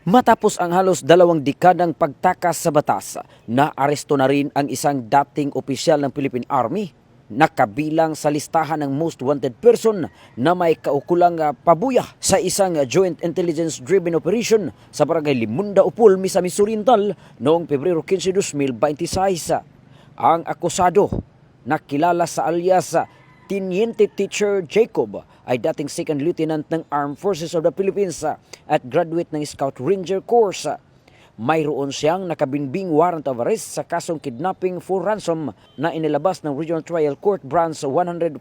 Matapos ang halos 2 dekadang pagtakas sa batas, naaresto na rin ang isang dating opisyal ng Philippine Army nakabilang sa listahan ng most wanted person na may kaukulang pabuya sa isang joint intelligence-driven operation sa barangay Limunda Upol, Misamis Oriental noong Pebrero 15, 2026. Ang akusado, nakilala sa alias Teniente Teacher Jacob, ay dating Second Lieutenant ng Armed Forces of the Philippines at graduate ng Scout Ranger Course. Mayroon siyang nakabinbing warrant of arrest sa kasong kidnapping for ransom na inilabas ng Regional Trial Court Branch 145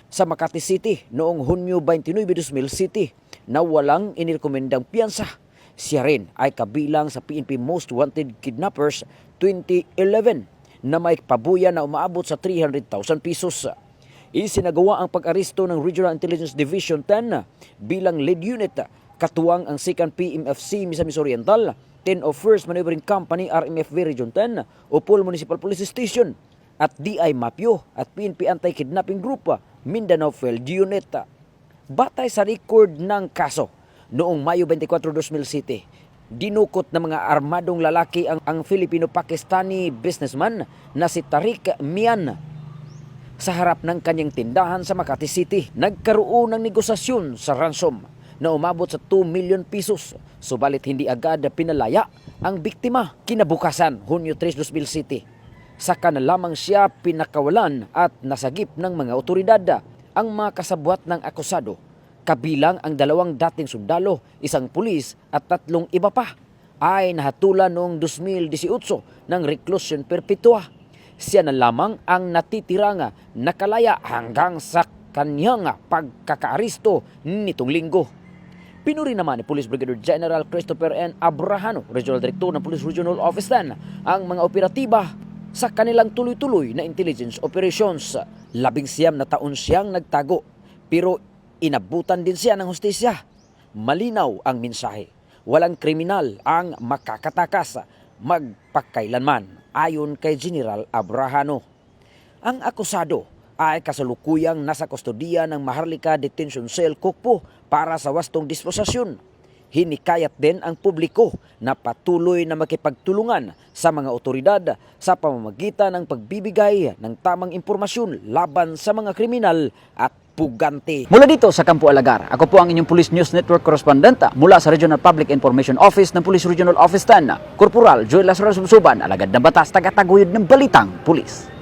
sa Makati City noong Hunyo 29, 2007 na walang inirekomendang piyansa. Siya rin ay kabilang sa PNP Most Wanted Kidnappers 2011 na may pabuya na umaabot sa 300,000 pesos. Isinagawa ang pag-aresto ng Regional Intelligence Division 10 bilang lead unit katuwang ang 2nd PMFC Misamis Oriental, 10 of 1st Maneuvering Company RMFV Region 10, Upol Municipal Police Station at DI Mapio at PNP Anti-Kidnapping Group Mindanao Field Unit. Batay sa record ng kaso, noong Mayo 24, 2007, dinukot ng mga armadong lalaki ang Filipino-Pakistani businessman na si Tariq Mian sa harap ng kanyang tindahan sa Makati City. Nagkaroon ng negosasyon sa ransom na umabot sa 2 million pesos, subalit hindi agad pinalaya ang biktima. Kinabukasan, Hunyo 3, 2007, saka na lamang siya pinakawalan at nasagip ng mga otoridad. Ang mga kasabwat ng akusado, kabilang ang 2 dating sundalo, 1 pulis at 3 iba pa, ay nahatulan noong 2018 ng reclusion perpetua. Siya na lamang ang natitirang nakalaya hanggang sa kanyang pagkakaaresto nitong linggo. Pinuri naman ni Police Brigadier General Christopher N. Abrahano, Regional Director ng Police Regional Office 10, ang mga operatiba sa kanilang tuloy-tuloy na intelligence operations. 19 na taon siyang nagtago, pero inabutan din siya ng hustisya. Malinaw ang mensahe, walang kriminal ang makakatakas magpakailanman, ayon kay General Abrahano. Ang akusado ay kasalukuyang nasa kustodiya ng Maharlika Detention Cell, Kokpo para sa wastong disposasyon. Hinikayat din ang publiko na patuloy na makipagtulungan sa mga otoridad sa pamamagitan ng pagbibigay ng tamang impormasyon laban sa mga kriminal at pugante. Mula dito sa Campo Alagar, ako po ang inyong Police News Network Correspondent mula sa Regional Public Information Office ng Police Regional Office 10, Corporal Joel Lazaro Subsuban, alagad ng batas, tagataguyod ng balitang pulis.